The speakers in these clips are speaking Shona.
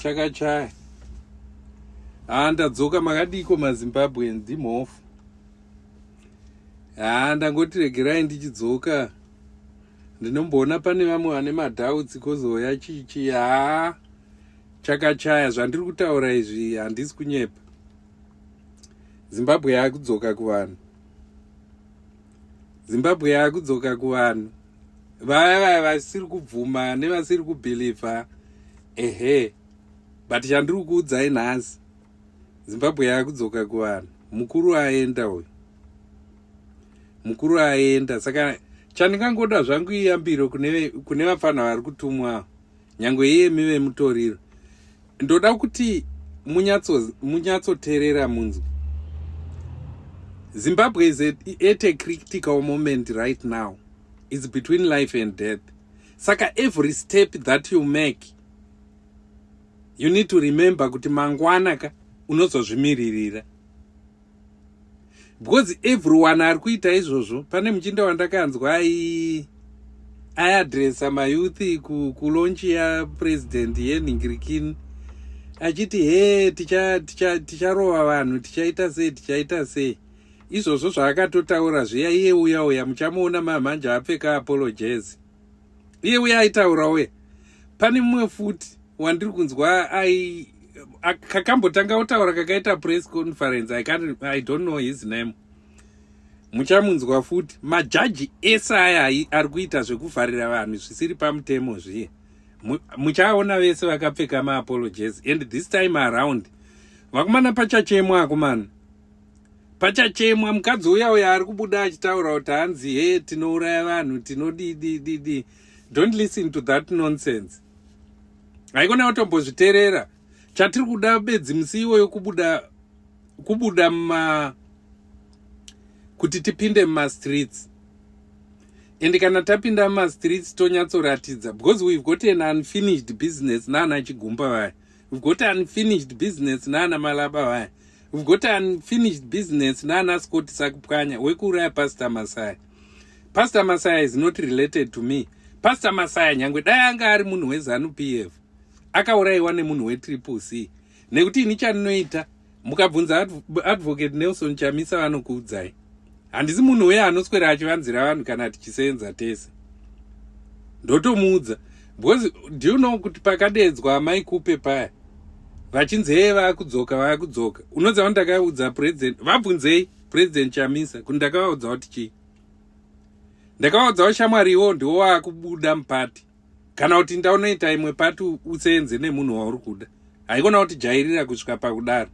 chakachaya. Ndadzoka makadiko maZimbabwe ndimhofu. Ndangoti regerai ndichidzoka. Ndinomboona pane vamwe vane madhautsi kozoya chichi. Chakachaya zvandiri kutaura izvi handisi kunyepa. Zimbabwe yakudzoka kuvanhu. Zimbabwe yakudzoka kuvanhu. Vaya vasiri kubvuma nevasiri kubhilivha. But chandiri kuudzai nhasi. Zimbabwe yakudzoka kuvanhu. Mukuru aenda uyu. Mukuru aenda. Saka chandingangoda zvangu iyambiro kune vafana vari kutumwa. Nyangwe iyemi vemutoriro. Ndoda kuti munyatsoteerera munzwi. Zimbabwe is at a critical moment right now. It's between life and death. Saka every step that you make, you need to remember kuti mangwana unozozvimiririra. Because everyone ari kuita izvozvo. Pane muchinda wandakanzwa aiadresa mayouth kulonchi yapresident yenhingirikini achiti ticharova vanhu, tichaita sei. Izvozvo zvaakatotaura zviya, iye uya muchamuona mamhanja apfeka apologies. Iye uya aitaura uye. Pane mumwe futi wandiri kunzwa kakambotanga kutaura kakaita press conference, I don't know his name. Muchamunzwa futi. Majaji ese aya ari kuita zvekuvharira vanhu zvisiri pamutemo zviye. Muchaona vese vakapfeka maapologies. And this time around vakomana pachachemwa akomana. Pachachemwa mukadzi uya ari kubuda achitaura kuti hanzi tinouraya vanhu, tinodidi. Don't listen to that nonsense. Haikona kutombozviteerera. Chatiri kuda bedzi musiwo yokubuda kuti tipinde mumastreets. And kana tapinda mumastreets tonyatsoratidza, because we've got an unfinished business nana Chigumba vaya. We've got unfinished business nana Malaba vaya. We've got unfinished business nana Scott Sakupkanya wekuraya Pastor Masai. Pastor Masai is not related to me. Pastor Masai nyangwe dai anga ari munhu weZANU-PF. Akaurayiwa nemunhu weTriple-C. Nekuti ini chandinoita, mukabvunza advocate Nelson Chamisa vanokuudzai. Handisi munhu uye anoswera achivanzira vanhu kana tichisenza tese. Ndotomuudza. Because do you know kuti pakadedzwa maikupe paya vachinzi vakudzoka. Unodza ndakaudza president, vabvunzei president Chamisa kuti ndakavaudza kuti chii. Ndakavaudza shamwariwo ndiwo wakubuda mupati. Kana kuti ndaunoita imwe pati usenze nemunhu wauri kuda. Haikona kuti jairira kusvika pakudaro.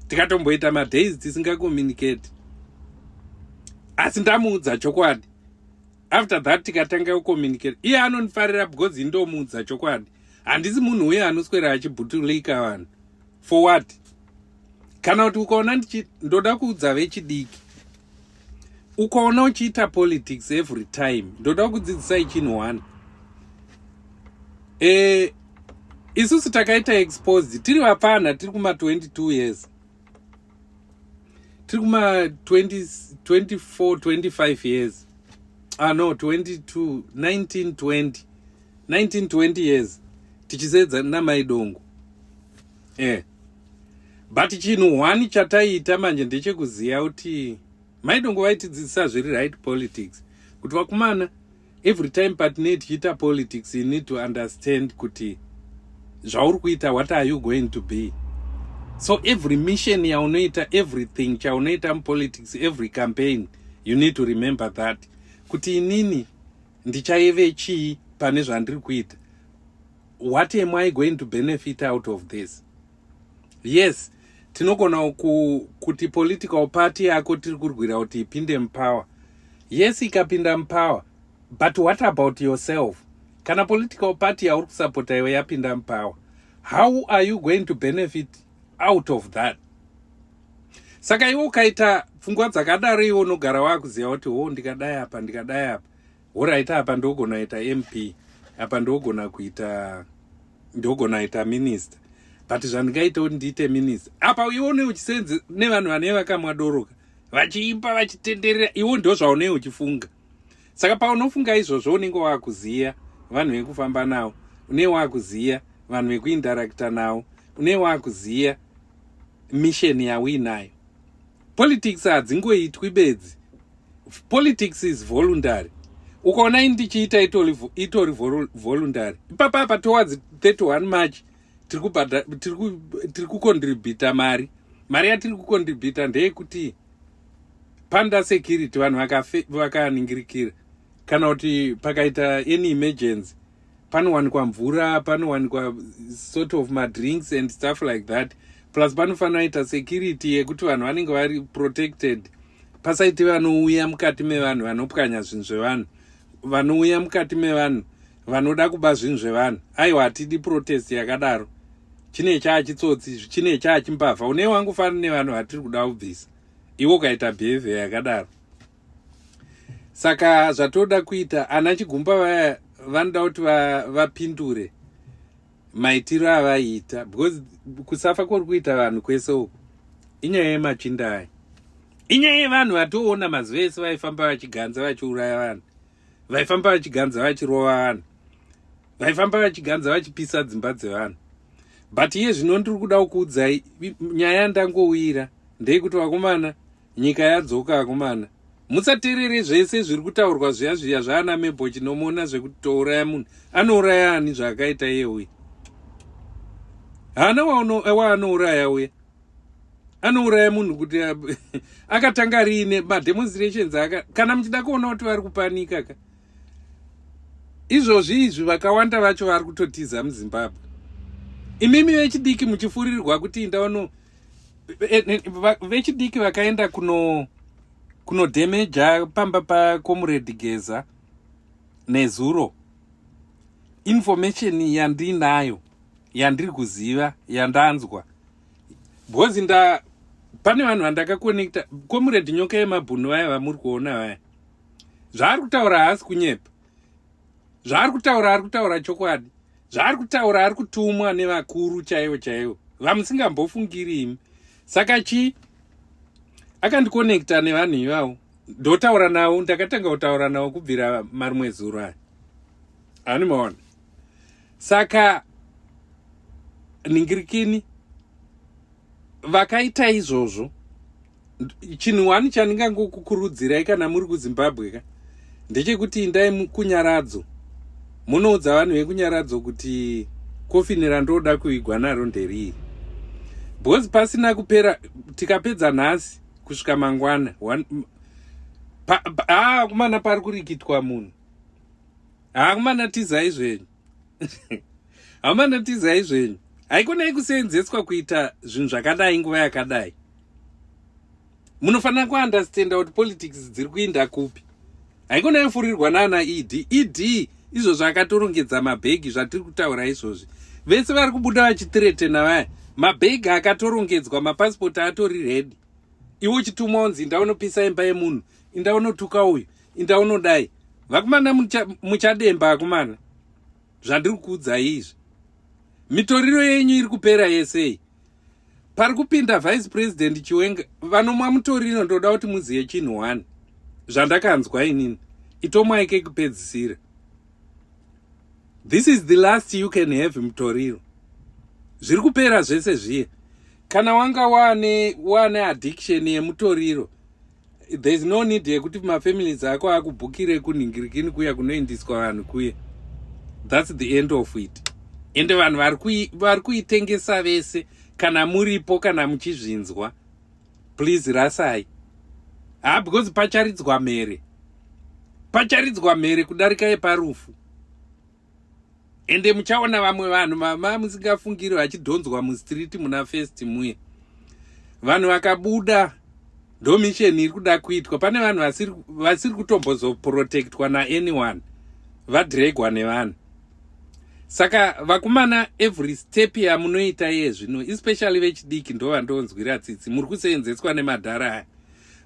Tikatomboita madays tisingakommunicate. Asi ndamuudza chokwadi. After that tikatanga kucommunicate. Iye anonifarira because ndomuudza chokwadi. Handisi munhu uye anoswera achibhutulika vanhu. For what? Kana kuti ukaona ndoda kuudza vechidiki. Ukaona uchiita politics every time. Ndoda kudzidzisai chinhu one. Isusu takaita exposed. Tiri vapana, tiri kuma 22 years. Tiri kuma 24, 25 years. No, 22, 19, 20 years. Tichisedza namaidongo. But chinhu one chataita manje ndechekuziya kuti maidongo vaitidzidzisa zviri right politics. Kuti vakumana, every time patine tichiita politics, you need to understand kuti zvauri kuita, what are you going to be? So every mission yaunoita, everything chaunoita politics, every campaign, you need to remember that. Kuti inini ndichaive chii pane zvandiri kuita. What am I going to benefit out of this? Yes, tinogona kuti political party yako tiri kurwira kuti ipinde mupower. Yes, ikapinda mupower. But what about yourself? Kana political party yauri kusapota iwe yapinda mupower, how are you going to benefit out of that? Saka iwe ukaita pfungwa dzakadaro, iwe unogara wakuziva kuti ndikadai apa woraita apa ndogona kuita MP, apa ndogona kuita minister. But zvandingaita kuti ndiite minister, apa iwe uchisenze nevanhu vane vakamwadoroka vachiimba vachitenderera, iwe ndo zvaunenge uchifunga. Saka paunofunga izvozvo unenge wakuziya vanhu vekufamba navo, unenge wakuziya vanhu vekuindarakta navo, une wakuziya mission yauinayo. Politics hadzingoitwi bedzi. Politics is voluntary. Ukaona ndichiita itori voluntary. Ipapa towards 31 March tiri kucontributa mari. Mari yatiri kucontributa ndeyekuti panda security vanhu vakaningirikira. Kana kuti pakaita any emergency, panowanikwa mvura, panowanikwa sort of madrinks and stuff like that. Plus panofanira ita security yekuti vanhu vanenge vari protected. Pasaiti vanouya mukati mevanhu vanopwanya zvinhu zvevanhu, vanouya mukati mevanhu vanoda kuba zvinhu zvevanhu. Aiwa, hatidi protest yakadaro. Chine chaachitsotsi, chine chaachimbavha. Une wangufana nevanhu vatiri kuda kubvisa, iwo ukaita behavior yakadaro. Saka zvatoda kuita, ana chigumba vaya vanoda kuti vapindure maitiro avaiita, because kusafa kuri kuita vanhu kwese uku inyaya yemachinda aya. Inyaya yevanhu vatoona mazuva ese vaifamba vachiganza vachiuraya vanhu, vaifamba vachiganza vachirova vanhu, vaifamba vachiganza vachipisa dzimba dzevanhu. But iye zvino ndiri kuda kukuudzai, nyaya yandangowira ndeyekuti vakomana, nyika yadzoka vakomana. Musaterere zvese zviri kutaurwa zviya zvaana Mebho chinomona zvekuti touraya munhu. Anouraya ani zvakaita iye uye? Hana waanouraya uye? Anouraya munhu kuti akatanga riine mademonstrations kana muchida kuona kuti vari kupanika ka. Izvi vakawanda vacho vari kutotiza muZimbabwe. Imimi vechidiki muchifurirwa kuti ndaono vechidiki vakaenda kunodemeja pamba paComrade Geza nezuro. Information yandinayo, yandiri kuziva, yandanzwa. Bhozi pane vanhu vandakakonekta, Comrade Nyoka yeMabhunu vaya vamuri kuona vaya. Zvaari kutaura haasi kunyepa. Zvaari kutaura chokwadi. Zvaari kutaura ari kutumwa nevakuru chaivo. Vamusingambofungiri imi. Saka akandikonekta nevanhu ivavo. Ndotaura navo, ndakatanga kutaura navo kubvira marumwe zuro aya. Animaona. Saka ningirikini vakaita izvozvo, chinhu wani chandingangokukurudzirai kana muri kuZimbabwe ka ndechekuti indai kunyaradzo, munoudza vanhu vekunyaradzo kuti kofinira ndoda kuigwa naro nderiri. Because pasina kupera, tikapedza nhasi kusvika mangwana kumana pari kurikitwa munhu. Kumana tizai zvenyu. Hamana tizai zvenyu. Haikonai kuseenzeswa kuita zvinhu zvakadai nguva yakadai. Munofanira kuandastenda kuti politics dziri kuinda kupi. Haikonai kufurirwa nana ED. Izvo zvakatorongedza mabhegi zvatiri kutaura izvozvi. Vese vari kubuda vachitiretena vaya. Mabhegi akatorongedzwa, mapasipoti atori ready. Iwo uchitumwa unzi ndaunopisa imba yemunhu, indaunotuka uyu, indaunodai. Vakomana muchademba vakomana. Zvandiri kukuudzai izvi. Mitoriro yenyu iri kupera yesei. Pari kupinda vice president Chiwenga, vanomwa mutoriro ndoda kuti muziye chinhu wani. Zvandakanzwa inini. Itomwaike kupedzisira. This is the last you can have mutoriro. Zviri kupera zvese zviye. Kana wanga wane addiction yemutoriro, there is no need yekuti mafamilies ako akubhukire kuningirikini kuya kunoindiswa vanhu kuye. That's the end of it. Ende vanhu vari kuitengesa vese, kana muripo kana muchizvinzwa, please rasai. Because pacharidzwa mere kudarika yeparufu. Ende muchaona vamwe vanhu musingafungiri vachidhonzwa mustreet muna first muye. Vanhu vakabuda, ndo mission iri kuda kuitwa. Pane vanhu vasiri kutombozoprotectwa na anyone, vadregwa nevanhu. Saka vakomana, every step yamunoita yezvino, especially vechidiki, ndo vandonzwira tsitsi. Muri kuseenzeswa nemadhara aya.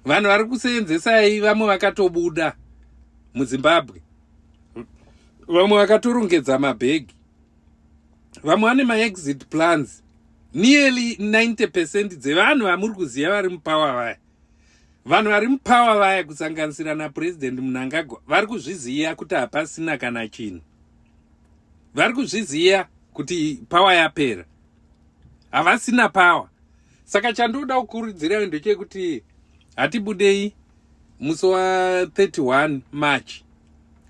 Vanhu vari kuseenzesai vamwe vakatobuda muZimbabwe. Vamwe vakatorongedza mabhegi. Vamwe vane ma-exit plans. Nearly 90% dzevanhu vamuri kuziva vari mupower vaya. Vanhu vari mupower vaya kusanganisira na President Mnangagwa vari kuzviziya kuti hapasina kana chinhu. Vari kuzviziya kuti power yapera, havasina power. Saka chandoda kukurudzira ndechekuti hatibudei musi wa 31 March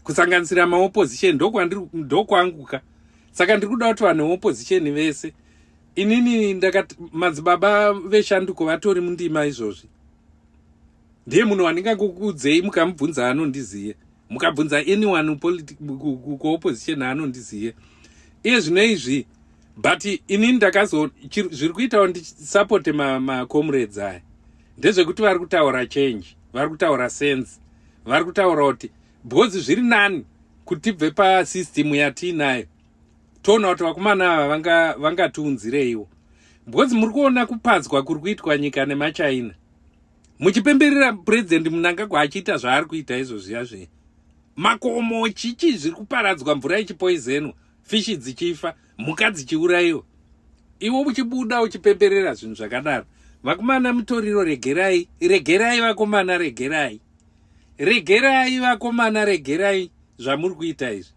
kusanganisira maopposition ndokwanguka. Saka ndiri kuda kuti vanhu veopposition vese, inini ndakati madzibaba veshanduko vatori mundima izvozvi. Ndiye munhu wandingakukudzei mukamubvunza anondiziye, mukabvunza anyone kuopposition anondiziye. Iye zvino izvi, but inini zviri kuitawo ndichisapote macomrades aya ndezvekuti vari kutaura change, vari kutaura sense, vari kutaura kuti because zviri nani kuti tibve pasystem yatiinayo toona kuti vakomana ava vangatiunzireiwo. Because muri kuona kupadzwa kuri kuitwa nyika nemaChina, muchipemberera president Mnangagwa achiita zvaari kuita izvozvi, makomo chichi zviri kuparadzwa, mvura ichipoizenwa, fishi dzichifa, mhuka dzichiurayiwa, iwo uchibuda uchipemberera zvinhu zvakadaro. Vakomana mutoriro, regerai vakomana, regerai vakomana, regerai zvamuri kuita izvi.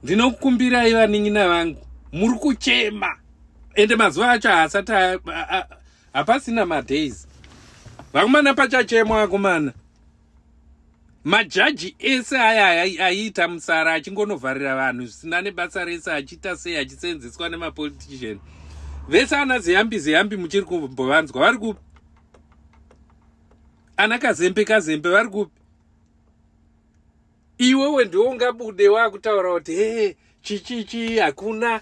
Ndinokukumbirai vanin'ina vangu, muri kuchema, ende mazuva acho hapasina madays. Vakomana pachachemwa vakomana. Majaji ese aya aiita musara achingonovharira vanhu zvisina nebasa rese, achiita sei achisenzeswa nemapolitician. Vese ana ziyambi muchiri kumbovanzwa vari kupi? Ana kazembe vari kupi? Iwewe ndiwo ungabude wakutaura kuti chichichi hakuna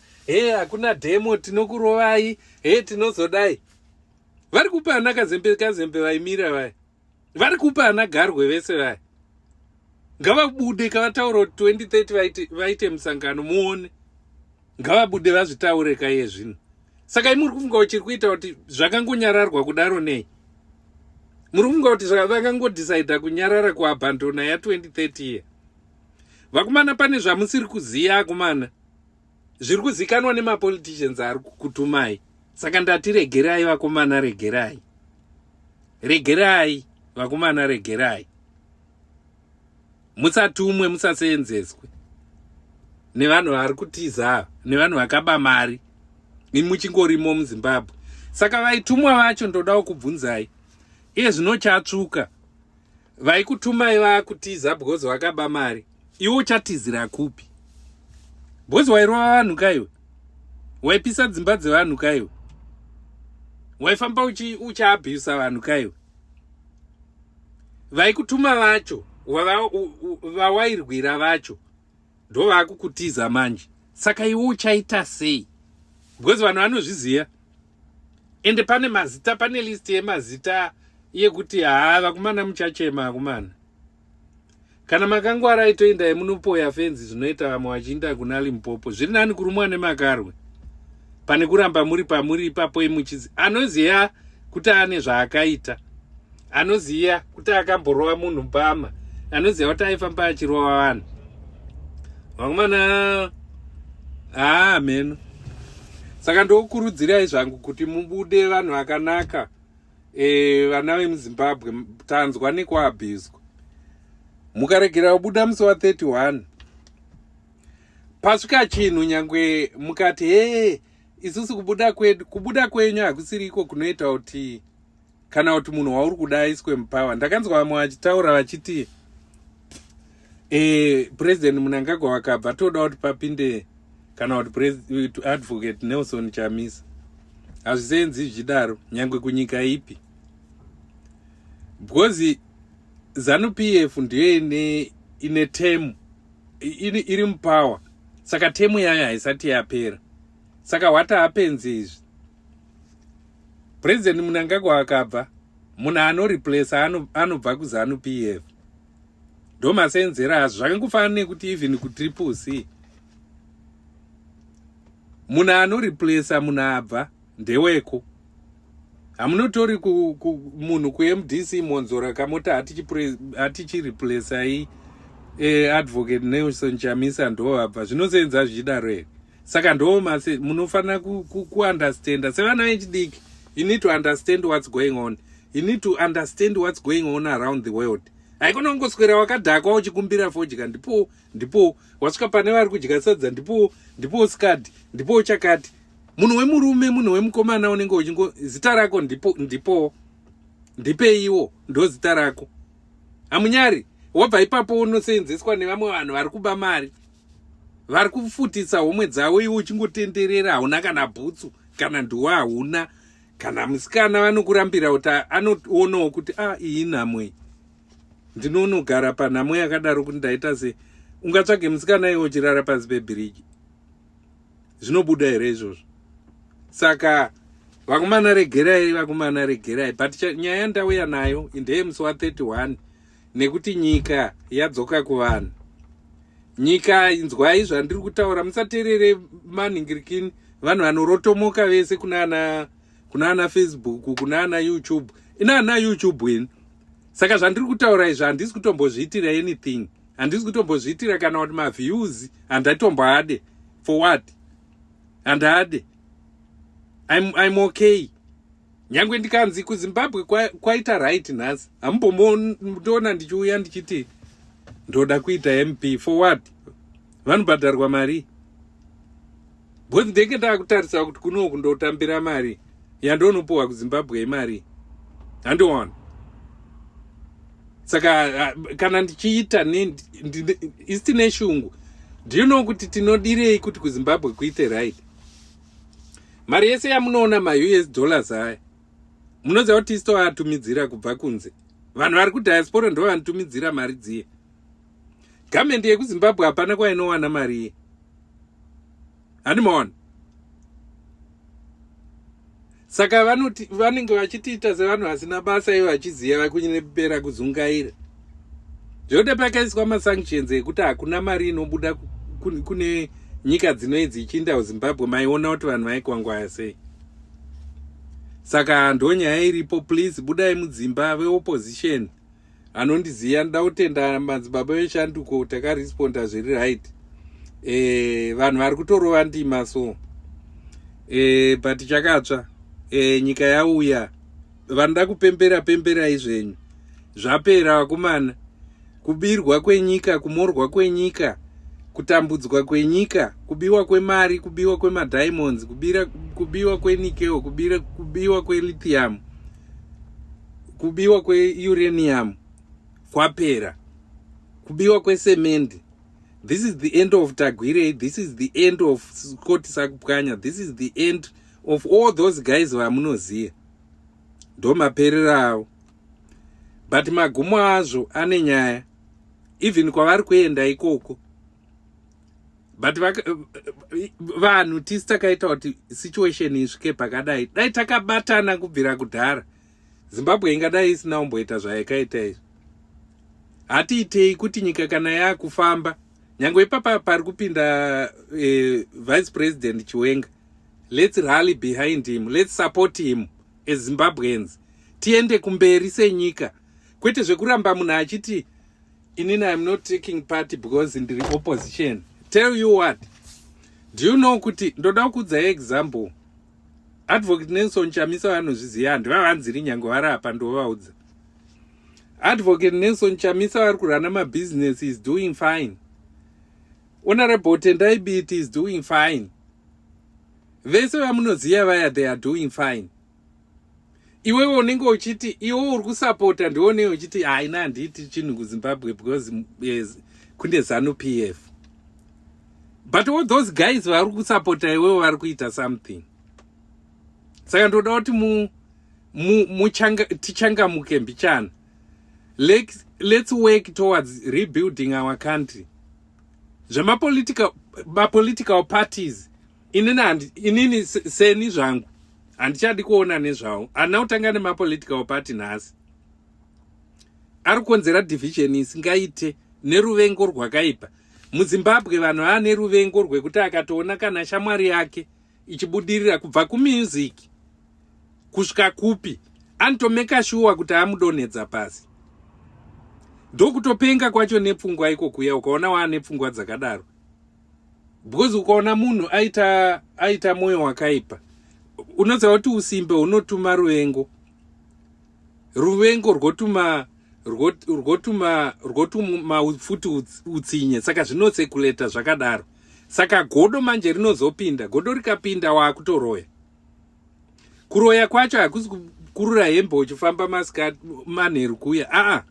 demo, tinokurovai, tinozodai. Vari kupa ana kazembe vaimira vaya? Vari kupa ana garwe vese vaya? Ngavabude kavataura kuti 2030 vaite musangano muone. Ngavabude vazvitaure kaiye zvino. Saka imuri kufunga kuti chiri kuita kuti zvakangonyararwa kudaro nei? Muri kufunga kuti vakangodecida kunyarara kuabhandona ya2030 ye? Vakomana pane zvamusiri kuziya akomana. Zviri kuzikanwa nemapoliticians ari kutumai. Saka ndati regerai vakomana, regerai. Regerai vakomana, regerai. Musatumwe, musaseenzeswe nevanhu vari kutiza, nevanhu vakaba mari muchingorimo muZimbabwe. Saka vaitumwa vacho ndodawo kubvunzai, iye zvino chatsvuka, vaikutumai vakutiza because vakaba mari, iwe uchatizira kupi? Because wairova vanhu kaiwe, waipisa dzimba dzevanhu kaiwe, waifamba uchiabhisa vanhu kaiwe. Vaikutuma vacho, vawairwira vacho ndo vakukutiza manje. Saka iwe uchaita sei? Because vanhu vanozviziya, ende pane mazita, pane list yemazita yekuti vakomana muchachema vakomana. Kana makangwara itoendai munopoya fenzi zvinoita vamwe vachiinda kuna Limpopo. Zviri nani kurumwa nemakarwe pane kuramba muri pamuri ipapo muchizi. Anoziya kuti ane zvaakaita, anoziya kuti akamborova munhu mbama, anoziya kuti aifamba achirova vanhu. Vakomana meno. Saka ndokurudzirai zvangu kuti mubude vanhu vakanaka, vana vemuZimbabwe, tanzwa nekuabhiswa. Mukaregera kubuda musi wa 31 pasvika chinhu nyangwe mukati isusu kubuda kwenyu hakusiriko kunoita kuti kana kuti munhu wauri kuda aiswe mupawa. Ndakanzwa vamwe vachitaura vachiti President Mnangagwa wakabva toda kuti papinde kana kuti Advocate Nelson Chamisa. Hazvisenzi zvidaro nyangwe kunyika ipi, because ZANU-PF ndiyo ine temu iri mupawa. Saka temu yayo haisati yapera. Saka what happens izvi, President Mnangagwa akabva, munhu anoreplace anobva kuZANU-PF. Ndo masenzera hazvo. Zvakangofanana nekuti even kuTriple C munhu anoreplace munhu abva ndeweko. Hamunotori munhu kuMDC Monzora kamota hatichireplace Advocate Nelson Chamisa ndo abva. Zvinosenza zvichidaro here? Saka ndo munofanira kuunderstanda sevana vechidiki. You need to understand what's going on. You need to understand what's going on around the world. haikona kungoswera wakadhakwa uchikumbira fodya, ndipo wasvika pane vari kudya sadza, ndipo skadi, ndipo chakati. Munhu wemurume, munhu wemukomana unenge uchingo zita rako ndipeiwo ndo zita rako. Amunyari wabva ipapo unoseenzeswa nevamwe vanhu vari kuba mari, vari kufutisa homwe dzavo, iwe uchingotenderera, hauna kana bhutsu kana nduwa hauna, kana musikana vanokurambira kuti anoonawo kuti iyi nhamwe, ndinonogara panhamo yakadaro kuti ndaita se. Ungatsvage musikana iwe uchirara pasi pebhiriji, zvinobuda here izvozvo? Saka vakomana regerai, but nyaya yandauya nayo ndeye musi wa31, nekuti nyika yadzoka kuvanhu. Nyika inzwai zvandiri kutaura, musateerere manhingirikini vanhu vanorotomoka vese kuna Facebook, kuna YouTube. Ina YouTube wini. Saka zvandiri kutaura izvi handisi kutombozviitira anything, handisi kutombozviitira kana kuti maviews, handaitomboade. For what? Handade. I'm okay. Nyangwe ndikanzi kuZimbabwe kwaita right nhasi, hamumbomboona ndichiuya ndichiti ndoda kuita MP. For what? Vanobhadharwa mari. Because ndenge ndakutarisa kuti kunoku ndotambira mari yandonopuwa kuZimbabwe imari, handiona. Saka kana ndichiita isitine shungu, do you know kuti tinodirei kuti kuZimbabwe kuite right? Mari yese yamunoona ma-US dollars aya, munoziva kuti isto atumidzira kubva kunze. Vanhu vari kudiaspora ndo vanitumidzira mari dziye. Gavhmendi yekuZimbabwe hapana kwainowana mari ye. Handimaona. Saka vanenge vachitiita sevanhu vasina basa ivo vachiziva vakunyepera kuzungaira. Zvode pakaiswa masanctions ekuti hakuna mari inobuda kune nyika dzinoidzi ichiinda kuZimbabwe, maiona kuti vanhu vaikwangwaya sei. Saka ndo nyaya iripo. Please budai mudzimba veopposition anondiziya, ndoda kutenda madzibaba veshanduko takaresponda zviri right. Vanhu vari kutorova ndima so but chakatsva. Nyika yauya, vanoda kupembera izvenyu. Zvapera vakomana. Kubirwa kwenyika, kumorwa kwenyika, kutambudzwa kwenyika, kubiwa kwemari, kubiwa kwemadiamonds, kubiwa kwenikeo, kubiwa kwelithium, kubiwa kweuranium kwapera, kubiwa kwesemendi. This is the end of Tagwire. This is the end of Scott Sakupkanya. This is the end of all those guys vamunoziva. Ndo maperera avo. But magumo azvo ane nyaya, even kwavari kuenda ikoko. But vanhu tisi takaita kuti situation isvike pakadai, dai takabatana kubvira kudhara, Zimbabwe ingadai isina kumboita zvaikaita izvi. Hatiitei kuti nyika kana yakufamba, nyangwe ipapa pari kupinda Vice President Chiwenga, let's rally behind him, let's support him as Zimbabweans. Tiende kumberi senyika, kwete zvekuramba munhu achiti inini I'm not taking part because ndiri opposition. Tell you what, do you know kuti ndoda kukudzai example. Advocate Nelson Chamisa vanozviziva, handivavanziri nyangwe vari apa ndovaudza. Advocate Nelson Chamisa vari kurana mabusiness is doing fine. Honorable Tendai Biti is doing fine. Vese vamunoziva vaya, they are doing fine. Iwewe unenge uchiti iwe uri kusapota, ndione uchiti haina handiti chinhu kuZimbabwe because kune ZANU PF. But all those guys vari kusapota iwewe vari kuita something. Saka ndoda kuti tichangamuke mbichana. Let's work towards rebuilding our country. Political parties, inini seni zvangu handichadi kuona nezvavo. Handina kutanga nemapolitical party nhasi. Ari kukonzera division isingaite neruvengo rwakaipa. MuZimbabwe vanhu vane ruvengo rwekuti akatoona kana shamwari yake ichibudirira kubva kumusic kusvika kupi, anotomeka sure kuti amudonhedza pasi. Ndokutopenga kwacho nepfungwa ikokuya, ukaona waane pfungwa dzakadaro. Because ukaona munhu aita moyo wakaipa, unoziva kuti usimbe unotuma ruvengo rwotuma rwotuma futi utsinye, saka zvinosekuleta zvakadaro. Saka godo manje rinozopinda, godo rikapinda wakutoroya. Kuroya kwacho hakusi kurura hembe uchifamba masikati manheru kuya.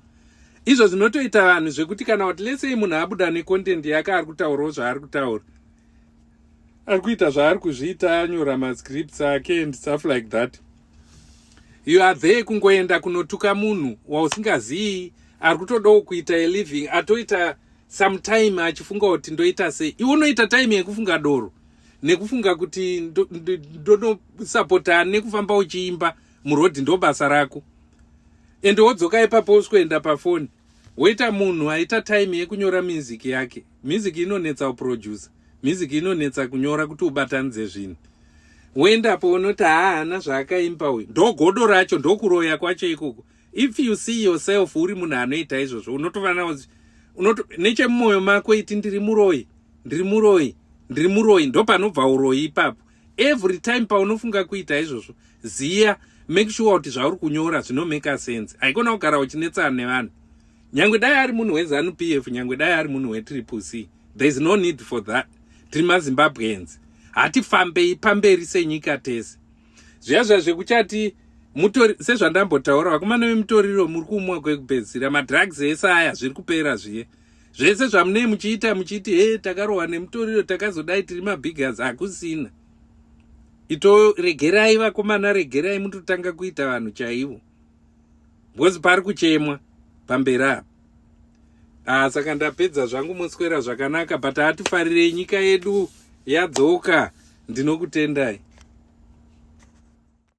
Izvo zvinotoita vanhu zvekuti kana kuti lese munhu abuda necontent yake ari kutaurawo zvaari kutaura, ari kuita zvaari kuzviita, anyora mascripts ake and stuff like that. You are there kungoenda kunotuka munhu wausingazivi, ari kutodawo kuita a living, atoita sometime achifunga kuti ndoita sei. Iwe unoita time yekufunga doro nekufunga kuti ndonosapota nekufamba uchiimba murodhi ndo basa rako. Ende wodzoka ipapo usikuenda pafoni. Woita munhu aita time yekunyora music yake. Music inonetsa uproducer. Music inonetsa kunyora kuti ubatanidze zvinhu. Woendapo unoti haana zvaakaimba uyu. Ndo godo racho, ndo kuroya kwacho ikoko. If you see yourself uri munhu anoita izvozvo, unotofana nechemumwoyo mako iti ndiri muroyi, ndo panobva uroyi ipapo. Every time paunofunga kuita izvozvo, ziya, make sure kuti zvauri kunyora zvinomake sense. Haikona kugara uchinetsana nevanhu. Nyangwe dai ari munhu weZANU PF, nyangwe dai ari munhu weTriple-C. There is no need for that. Tiri maZimbabweans. Hatifambei pamberi senyika tese. Zviya zvekuchati sezvandambotaura, vakomana vemutoriro muri kumwa kwekupedzisira, madrugs ese aya zviri kupera zviye. Zvese zvamunei muchiti takarohwa nemutoriro, takazodai tiri mabiggers, hakusina. Regerai vakomana, regerai mutotanga kuita vanhu chaivo. Because pari kuchemwa pamberi apa. Saka ndapedza zvangu muswera zvakanaka, but hatifarire nyika yedu yadzoka. Ndinokutendai.